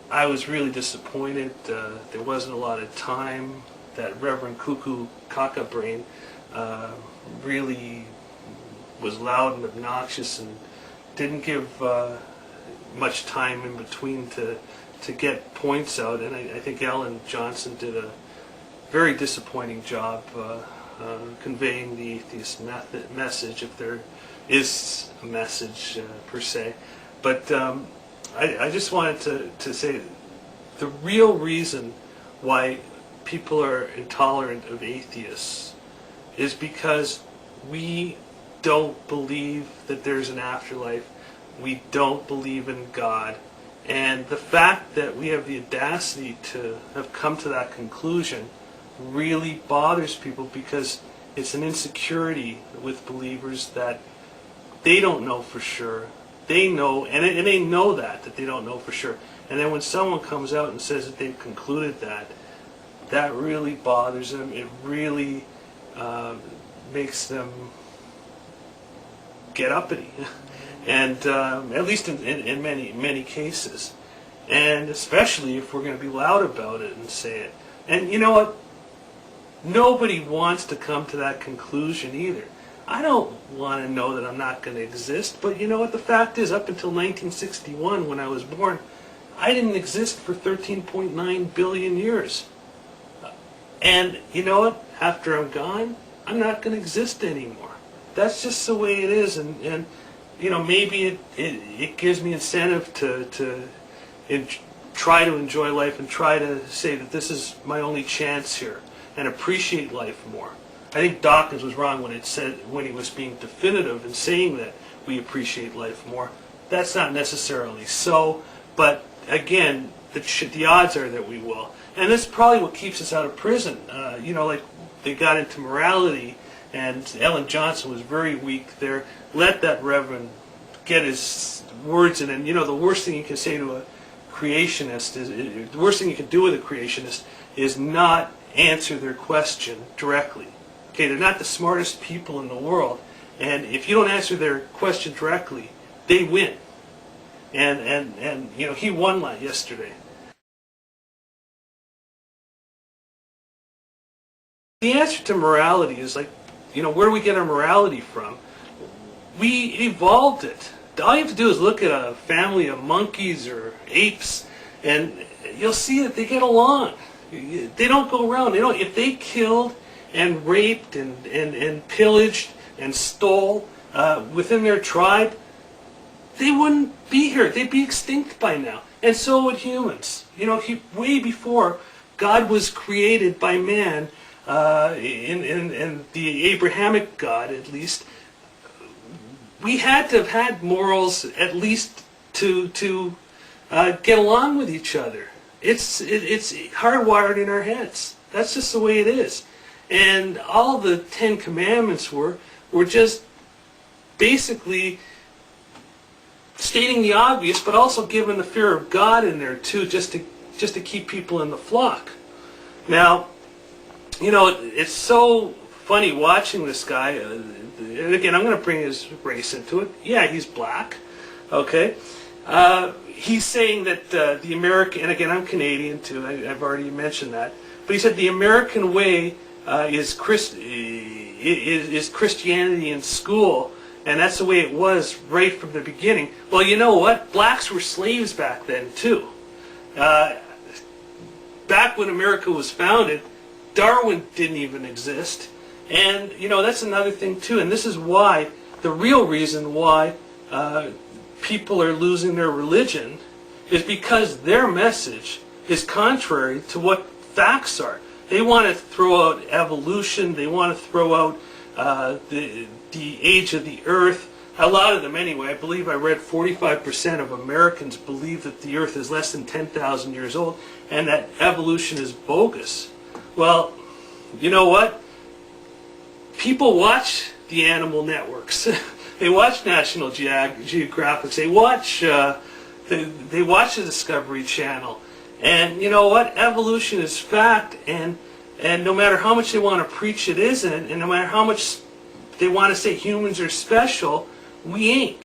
I was really disappointed. There wasn't a lot of time. That Reverend Cuckoo Caca Brain really was loud and obnoxious and didn't give much time in between to get points out. And I think Ellen Johnson did a very disappointing job conveying the atheist message, if there is a message per se. But I just wanted to say the real reason why people are intolerant of atheists is because we don't believe that there's an afterlife. We don't believe in God. And the fact that we have the audacity to have come to that conclusion really bothers people, because it's an insecurity with believers that they don't know for sure. They know, and they know that they don't know for sure. And then when someone comes out and says that they've concluded that really bothers them. It really makes them get uppity, and at least in many cases, and especially if we're going to be loud about it and say it. And you know what? Nobody wants to come to that conclusion either. I don't want to know that I'm not going to exist, but you know what? The fact is, up until 1961, when I was born, I didn't exist for 13.9 billion years. And you know what? After I'm gone, I'm not going to exist anymore. That's just the way it is. And you know, maybe it gives me incentive to try to enjoy life and try to say that this is my only chance here and appreciate life more. I think Dawkins was wrong when he was being definitive in saying that we appreciate life more. That's not necessarily so, but again, the odds are that we will. And that's probably what keeps us out of prison. You know, like they got into morality, and Ellen Johnson was very weak there. Let that reverend get his words in. And you know, the worst thing you can say to a creationist is, the worst thing you can do with a creationist is not answer their question directly. Okay, they're not the smartest people in the world, and if you don't answer their question directly, they win. And you know, he won that yesterday. The answer to morality is like, you know, where do we get our morality from? We evolved it. All you have to do is look at a family of monkeys or apes, and you'll see that they get along. They don't go around. They don't. If they killed and raped and pillaged and stole within their tribe, they wouldn't be here. They'd be extinct by now. And so would humans. You know, way before God was created by man, in the Abrahamic God at least, we had to have had morals at least to get along with each other. It's hardwired in our heads. That's just the way it is. And all the 10 Commandments were just basically stating the obvious, but also giving the fear of God in there too, just to keep people in the flock. Now, you know, it's so funny watching this guy. And again, I'm going to bring his race into it. Yeah, he's black. Okay. He's saying that the American, and again, I'm Canadian too. I've already mentioned that. But he said the American way is Christianity in school, and that's the way it was right from the beginning. Well, you know what? Blacks were slaves back then too. Back when America was founded, Darwin didn't even exist. And, you know, that's another thing too. And this is why, the real reason why people are losing their religion is because their message is contrary to what facts are. They want to throw out evolution. They want to throw out the age of the earth. A lot of them anyway. I believe I read 45% of Americans believe that the earth is less than 10,000 years old and that evolution is bogus. Well, you know what? People watch the animal networks. They watch National Geographic. They watch the Discovery Channel. And you know what? Evolution is fact, and no matter how much they want to preach it isn't, and no matter how much they want to say humans are special, we ain't.